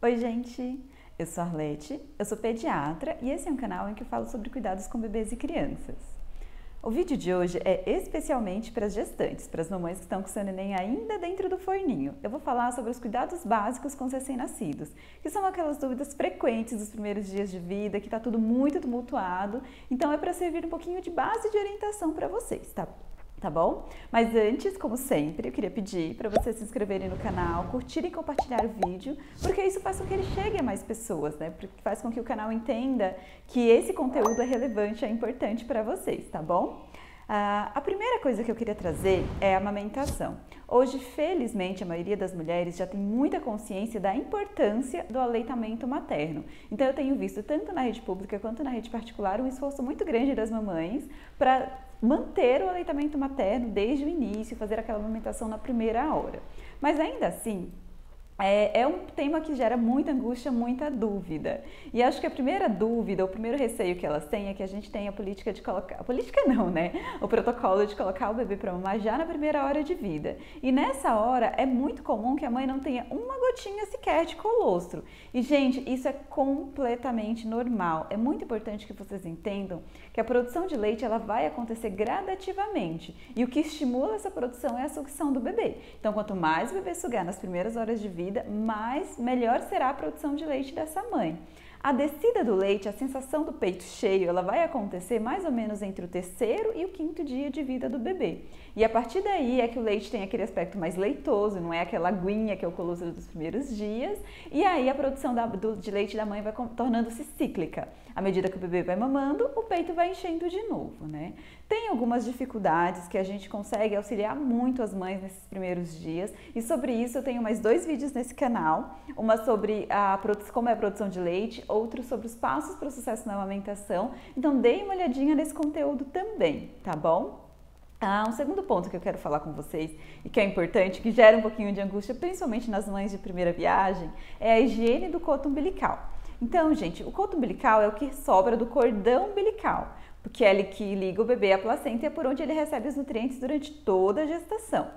Oi, gente! Eu sou a Arlete, eu sou pediatra e esse é um canal em que eu falo sobre cuidados com bebês e crianças. O vídeo de hoje é especialmente para as gestantes, para as mamães que estão com seu neném ainda dentro do forninho. Eu vou falar sobre os cuidados básicos com os recém-nascidos, que são aquelas dúvidas frequentes dos primeiros dias de vida, que está tudo muito tumultuado, então é para servir um pouquinho de base de orientação para vocês, tá bom? Mas antes, como sempre, eu queria pedir para vocês se inscreverem no canal, curtirem e compartilhar o vídeo, porque isso faz com que ele chegue a mais pessoas, né? Porque faz com que o canal entenda que esse conteúdo é relevante, é importante para vocês, tá bom? A primeira coisa que eu queria trazer é a amamentação. Hoje, felizmente, a maioria das mulheres já tem muita consciência da importância do aleitamento materno. Então, eu tenho visto tanto na rede pública quanto na rede particular um esforço muito grande das mamães para manter o aleitamento materno desde o início, fazer aquela amamentação na primeira hora. Mas ainda assim, é um tema que gera muita angústia, muita dúvida. E acho que a primeira dúvida, o primeiro receio que elas têm é que a gente tem a política de colocar... A política não, né? O protocolo de colocar o bebê para mamar já na primeira hora de vida. E nessa hora é muito comum que a mãe não tenha uma gotinha sequer de colostro. E, gente, isso é completamente normal. É muito importante que vocês entendam que a produção de leite ela vai acontecer gradativamente. E o que estimula essa produção é a sucção do bebê. Então, quanto mais o bebê sugar nas primeiras horas de vida, melhor será a produção de leite dessa mãe. A descida do leite, a sensação do peito cheio, ela vai acontecer mais ou menos entre o terceiro e o quinto dia de vida do bebê. E a partir daí é que o leite tem aquele aspecto mais leitoso, não é aquela aguinha que é o colostro dos primeiros dias. E aí a produção de leite da mãe vai tornando-se cíclica. À medida que o bebê vai mamando, o peito vai enchendo de novo, né? Tem algumas dificuldades que a gente consegue auxiliar muito as mães nesses primeiros dias. E sobre isso eu tenho mais 2 vídeos nesse canal. Uma sobre como é a produção de leite, outro sobre os passos para o sucesso na amamentação. Então deem uma olhadinha nesse conteúdo também, tá bom? Um segundo ponto que eu quero falar com vocês e que é importante, que gera um pouquinho de angústia, principalmente nas mães de primeira viagem, é a higiene do coto umbilical. Então, gente, o coto umbilical é o que sobra do cordão umbilical, porque é ele que liga o bebê à placenta e é por onde ele recebe os nutrientes durante toda a gestação.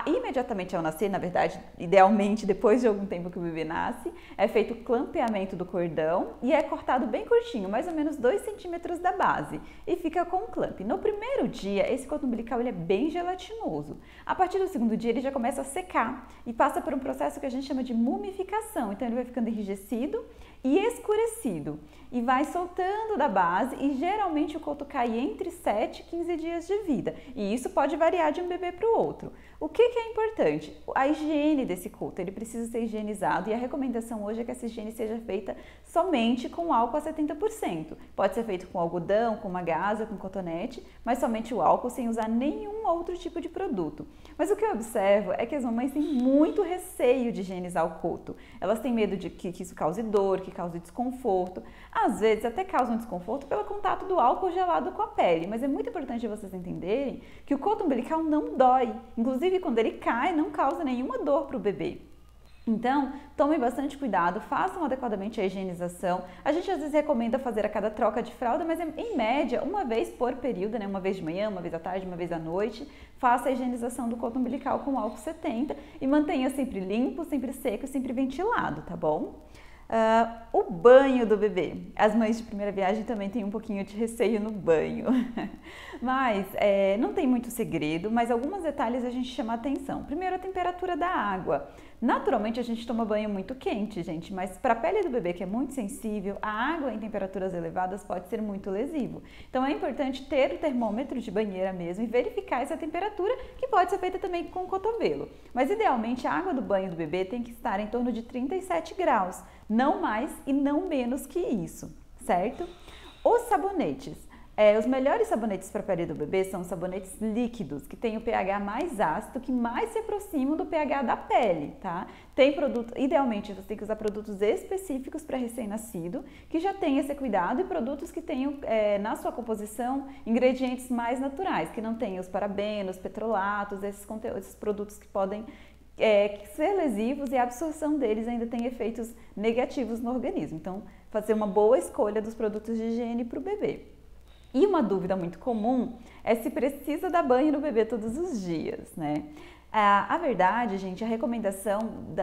Imediatamente ao nascer, na verdade, idealmente depois de algum tempo que o bebê nasce, é feito o clampeamento do cordão e é cortado bem curtinho, mais ou menos 2 centímetros da base, e fica com o clamp. No primeiro dia, esse cordão umbilical ele é bem gelatinoso. A partir do segundo dia, ele já começa a secar e passa por um processo que a gente chama de mumificação. Então, ele vai ficando enrijecido e escurecido e vai soltando da base e geralmente o coto cai entre 7 e 15 dias de vida e isso pode variar de um bebê para o outro. O que é importante? A higiene desse coto, ele precisa ser higienizado e a recomendação hoje é que essa higiene seja feita somente com álcool a 70%. Pode ser feito com algodão, com uma gasa, com cotonete, mas somente o álcool sem usar nenhum outro tipo de produto. Mas o que eu observo é que as mamães têm muito receio de higienizar o coto. Elas têm medo de que isso cause dor, que cause desconforto. Às vezes até causa um desconforto pelo contato do álcool gelado com a pele, mas é muito importante vocês entenderem que o coto umbilical não dói. Inclusive, quando ele cai, não causa nenhuma dor para o bebê. Então, tomem bastante cuidado, façam adequadamente a higienização. A gente às vezes recomenda fazer a cada troca de fralda, mas em média, uma vez por período, né? Uma vez de manhã, uma vez à tarde, uma vez à noite, faça a higienização do coto umbilical com álcool 70 e mantenha sempre limpo, sempre seco e sempre ventilado, tá bom? O banho do bebê. As mães de primeira viagem também têm um pouquinho de receio no banho. Mas não tem muito segredo, mas alguns detalhes a gente chama a atenção. Primeiro, a temperatura da água. Naturalmente a gente toma banho muito quente, gente, mas para a pele do bebê que é muito sensível, a água em temperaturas elevadas pode ser muito lesivo. Então é importante ter o termômetro de banheira mesmo e verificar essa temperatura, que pode ser feita também com o cotovelo. Mas idealmente a água do banho do bebê tem que estar em torno de 37 graus, não mais e não menos que isso, certo? Os sabonetes. Os melhores sabonetes para a pele do bebê são os sabonetes líquidos, que têm o pH mais ácido, que mais se aproximam do pH da pele, tá? Idealmente, você tem que usar produtos específicos para recém-nascido, que já tem esse cuidado, e produtos que tenham na sua composição ingredientes mais naturais, que não tenham os parabenos, petrolatos, esses produtos que podem ser lesivos e a absorção deles ainda tem efeitos negativos no organismo. Então, fazer uma boa escolha dos produtos de higiene para o bebê. E uma dúvida muito comum é se precisa dar banho no bebê todos os dias, né? A verdade, gente, a recomendação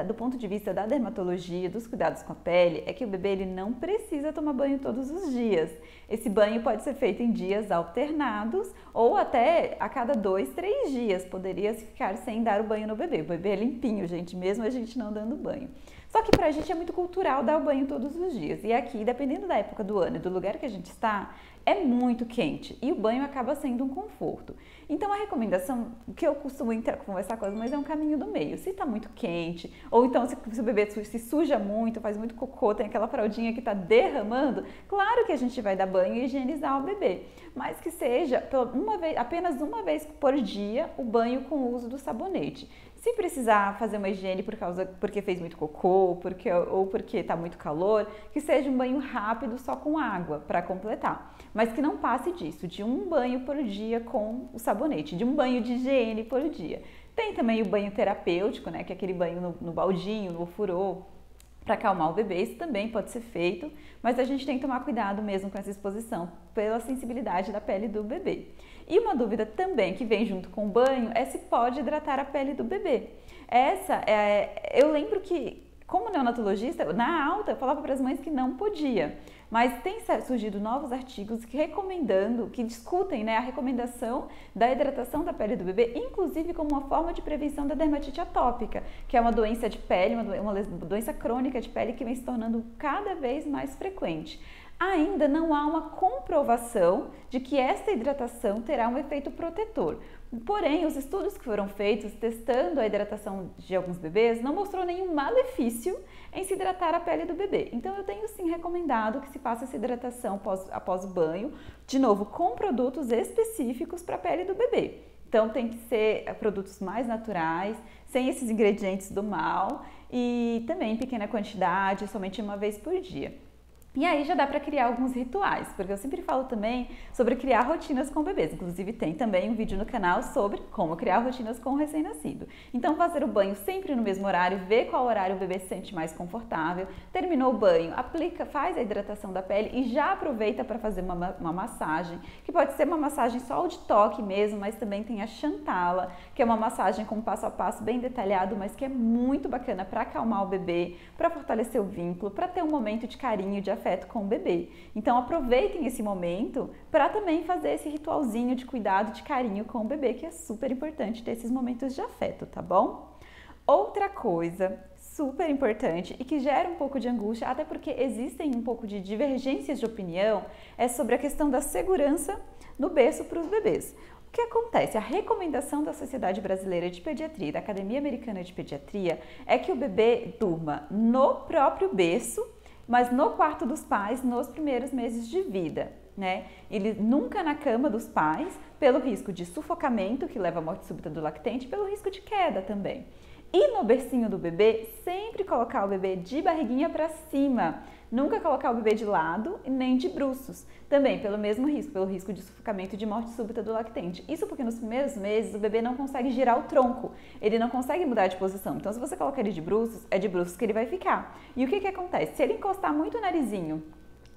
do ponto de vista da dermatologia, dos cuidados com a pele, é que o bebê ele não precisa tomar banho todos os dias. Esse banho pode ser feito em dias alternados ou até a cada 2, 3 dias. Poderia ficar sem dar o banho no bebê. O bebê é limpinho, gente, mesmo a gente não dando banho. Só que pra gente é muito cultural dar o banho todos os dias. E aqui, dependendo da época do ano e do lugar que a gente está, é muito quente e o banho acaba sendo um conforto. Então a recomendação que eu costumo conversar com as mães é um caminho do meio. Se está muito quente, ou então se o bebê se suja muito, faz muito cocô, tem aquela fraldinha que está derramando, claro que a gente vai dar banho e higienizar o bebê. Mas que seja apenas uma vez por dia o banho com o uso do sabonete. Se precisar fazer uma higiene porque fez muito cocô ou porque está muito calor, que seja um banho rápido só com água para completar. Mas que não passe disso, de um banho por dia com o sabonete, de um banho de higiene por dia. Tem também o banho terapêutico, né, que é aquele banho no baldinho, no ofurô, para acalmar o bebê, isso também pode ser feito, mas a gente tem que tomar cuidado mesmo com essa exposição pela sensibilidade da pele do bebê. E uma dúvida também que vem junto com o banho é se pode hidratar a pele do bebê. Eu lembro que, como neonatologista, na alta eu falava para as mães que não podia, mas tem surgido novos artigos que discutem, né, a recomendação da hidratação da pele do bebê, inclusive como uma forma de prevenção da dermatite atópica, que é uma doença de pele, uma doença crônica de pele que vem se tornando cada vez mais frequente. Ainda não há uma comprovação de que esta hidratação terá um efeito protetor. Porém, os estudos que foram feitos testando a hidratação de alguns bebês não mostrou nenhum malefício em se hidratar a pele do bebê. Então, eu tenho sim recomendado que se faça essa hidratação após o banho, de novo, com produtos específicos para a pele do bebê. Então, tem que ser produtos mais naturais, sem esses ingredientes do mal e também em pequena quantidade, somente uma vez por dia. E aí já dá para criar alguns rituais, porque eu sempre falo também sobre criar rotinas com bebês. Inclusive tem também um vídeo no canal sobre como criar rotinas com o recém-nascido. Então fazer o banho sempre no mesmo horário, ver qual horário o bebê se sente mais confortável. Terminou o banho, faz a hidratação da pele e já aproveita para fazer uma massagem, que pode ser uma massagem só de toque mesmo, mas também tem a Chantala, que é uma massagem com passo a passo bem detalhado, mas que é muito bacana para acalmar o bebê, para fortalecer o vínculo, para ter um momento de carinho, de afeto com o bebê. Então aproveitem esse momento para também fazer esse ritualzinho de cuidado, de carinho com o bebê, que é super importante ter esses momentos de afeto, tá bom? Outra coisa super importante e que gera um pouco de angústia, até porque existem um pouco de divergências de opinião, é sobre a questão da segurança no berço para os bebês. O que acontece? A recomendação da Sociedade Brasileira de Pediatria e da Academia Americana de Pediatria é que o bebê durma no próprio berço, mas no quarto dos pais nos primeiros meses de vida, né? Ele nunca na cama dos pais, pelo risco de sufocamento, que leva à morte súbita do lactente, pelo risco de queda também. E no bercinho do bebê, sempre colocar o bebê de barriguinha para cima. Nunca colocar o bebê de lado e nem de bruços. Também pelo mesmo risco, pelo risco de sufocamento e de morte súbita do lactente. Isso porque nos primeiros meses o bebê não consegue girar o tronco, ele não consegue mudar de posição. Então se você colocar ele de bruços, é de bruços que ele vai ficar. E o que acontece? Se ele encostar muito o narizinho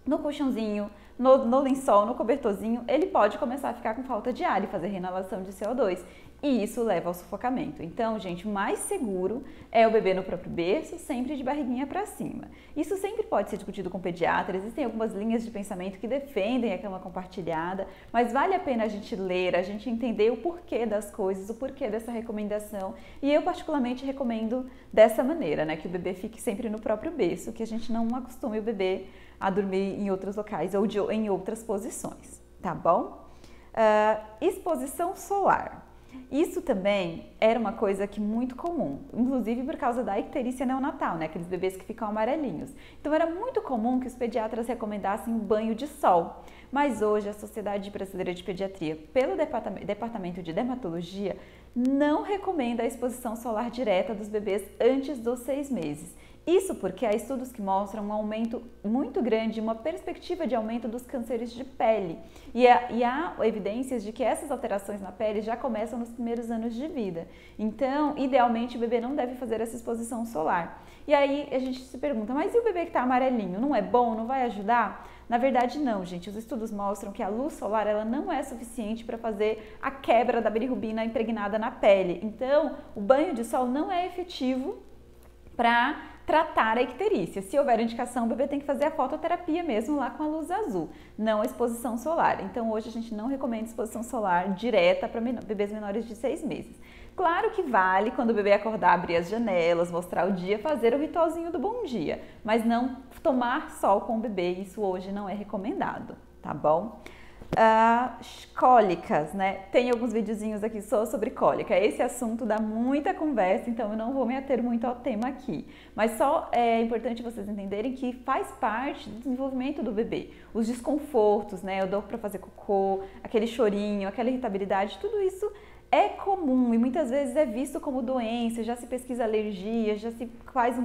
no colchãozinho, no lençol, no cobertorzinho, ele pode começar a ficar com falta de ar e fazer reinalação de CO2. E isso leva ao sufocamento. Então, gente, o mais seguro é o bebê no próprio berço, sempre de barriguinha para cima. Isso sempre pode ser discutido com o pediatra, existem algumas linhas de pensamento que defendem a cama compartilhada, mas vale a pena a gente ler, a gente entender o porquê das coisas, o porquê dessa recomendação. E eu particularmente recomendo dessa maneira, né, que o bebê fique sempre no próprio berço, que a gente não acostume o bebê a dormir em outros locais ou em outras posições, tá bom? Exposição solar. Isso também era uma coisa que muito comum, inclusive por causa da icterícia neonatal, né? Aqueles bebês que ficam amarelinhos. Então era muito comum que os pediatras recomendassem um banho de sol. Mas hoje a Sociedade Brasileira de Pediatria, pelo Departamento de Dermatologia, não recomenda a exposição solar direta dos bebês antes dos 6 meses. Isso porque há estudos que mostram um aumento muito grande, uma perspectiva de aumento dos cânceres de pele. E há evidências de que essas alterações na pele já começam nos primeiros anos de vida. Então, idealmente, o bebê não deve fazer essa exposição solar. E aí a gente se pergunta, mas e o bebê que está amarelinho? Não é bom? Não vai ajudar? Na verdade, não, gente. Os estudos mostram que a luz solar ela não é suficiente para fazer a quebra da bilirrubina impregnada na pele. Então, o banho de sol não é efetivo para tratar a icterícia. Se houver indicação, o bebê tem que fazer a fototerapia mesmo lá com a luz azul, não a exposição solar. Então, hoje a gente não recomenda exposição solar direta para bebês menores de 6 meses. Claro que vale quando o bebê acordar, abrir as janelas, mostrar o dia, fazer o ritualzinho do bom dia, mas não tomar sol com o bebê, isso hoje não é recomendado, tá bom? Cólicas, né? Tem alguns videozinhos aqui só sobre cólica. Esse assunto dá muita conversa, então eu não vou me ater muito ao tema aqui. Mas só é importante vocês entenderem que faz parte do desenvolvimento do bebê. Os desconfortos, né? Eu dou para fazer cocô, aquele chorinho, aquela irritabilidade, tudo isso é comum e muitas vezes é visto como doença, já se pesquisa alergia, já se faz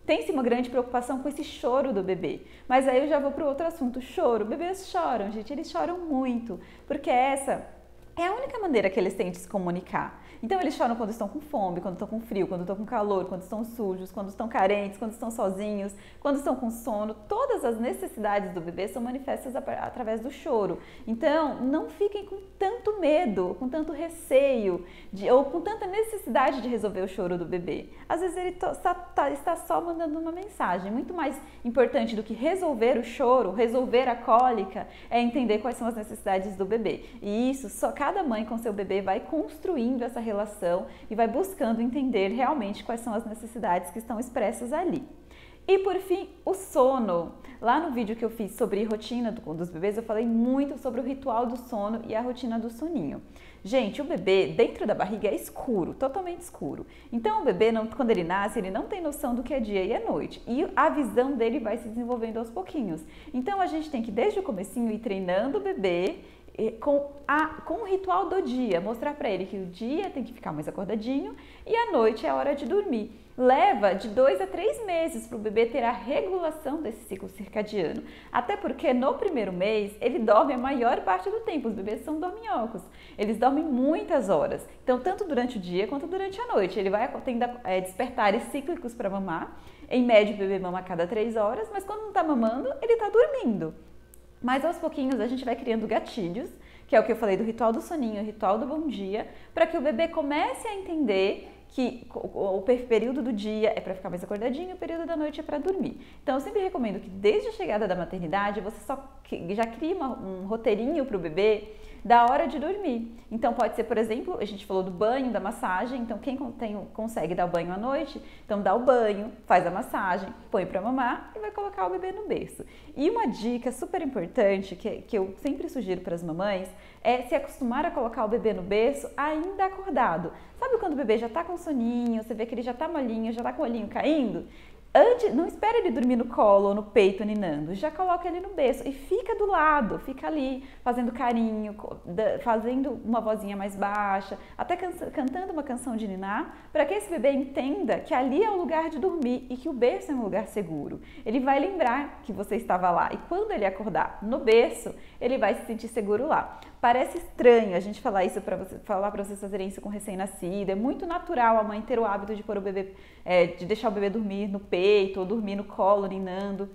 tem-se uma grande preocupação com esse choro do bebê. Mas aí eu já vou para o outro assunto, choro. Bebês choram, gente, eles choram muito, porque essa é a única maneira que eles têm de se comunicar. Então eles choram quando estão com fome, quando estão com frio, quando estão com calor, quando estão sujos, quando estão carentes, quando estão sozinhos, quando estão com sono. Todas as necessidades do bebê são manifestas através do choro. Então não fiquem com tanto medo, com tanto receio ou com tanta necessidade de resolver o choro do bebê. Às vezes ele está só mandando uma mensagem. Muito mais importante do que resolver o choro, resolver a cólica, é entender quais são as necessidades do bebê. E isso só cada mãe com seu bebê vai construindo essa relação e vai buscando entender realmente quais são as necessidades que estão expressas ali. E por fim, o sono. Lá no vídeo que eu fiz sobre rotina dos bebês, eu falei muito sobre o ritual do sono e a rotina do soninho. Gente, o bebê dentro da barriga é escuro, totalmente escuro. Então o bebê, quando ele nasce, ele não tem noção do que é dia e é noite. E a visão dele vai se desenvolvendo aos pouquinhos. Então a gente tem que desde o comecinho ir treinando o bebê com o ritual do dia, mostrar para ele que o dia tem que ficar mais acordadinho e a noite é a hora de dormir. Leva de 2 a 3 meses para o bebê ter a regulação desse ciclo circadiano. Até porque no primeiro mês ele dorme a maior parte do tempo, os bebês são dorminhocos, eles dormem muitas horas. Então tanto durante o dia quanto durante a noite, ele vai tendo despertares cíclicos para mamar. Em média o bebê mama a cada 3 horas, mas quando não está mamando, ele está dormindo. Mas aos pouquinhos a gente vai criando gatilhos, que é o que eu falei do ritual do soninho, o ritual do bom dia, para que o bebê comece a entender que o período do dia é para ficar mais acordadinho, o período da noite é para dormir. Então eu sempre recomendo que desde a chegada da maternidade você já crie um roteirinho para o bebê da hora de dormir. Então pode ser, por exemplo, a gente falou do banho, da massagem, então quem consegue dar o banho à noite, então dá o banho, faz a massagem, põe para mamar e vai colocar o bebê no berço. E uma dica super importante que eu sempre sugiro para as mamães é se acostumar a colocar o bebê no berço ainda acordado. Sabe quando o bebê já está com soninho, você vê que ele já está molinho, já está com o olhinho caindo? Não espera ele dormir no colo ou no peito ninando, já coloca ele no berço e fica do lado, fica ali fazendo carinho, fazendo uma vozinha mais baixa, até cantando uma canção de ninar, para que esse bebê entenda que ali é o lugar de dormir e que o berço é um lugar seguro. Ele vai lembrar que você estava lá e quando ele acordar no berço, ele vai se sentir seguro lá. Parece estranho a gente falar para vocês fazerem isso com recém-nascido, é muito natural a mãe ter o hábito de pôr o bebê, de deixar o bebê dormir no peito ou dormir no colo, ninando.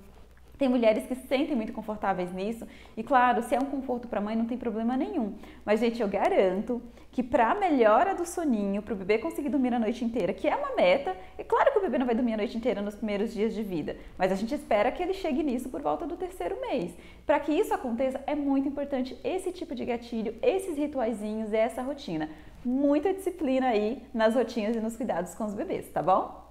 Tem mulheres que se sentem muito confortáveis nisso e claro, se é um conforto para a mãe não tem problema nenhum. Mas gente, eu garanto que para a melhora do soninho, para o bebê conseguir dormir a noite inteira, que é uma meta, é claro que o bebê não vai dormir a noite inteira nos primeiros dias de vida, mas a gente espera que ele chegue nisso por volta do 3º mês. Para que isso aconteça, é muito importante esse tipo de gatilho, esses rituaizinhos, essa rotina. Muita disciplina aí nas rotinas e nos cuidados com os bebês, tá bom?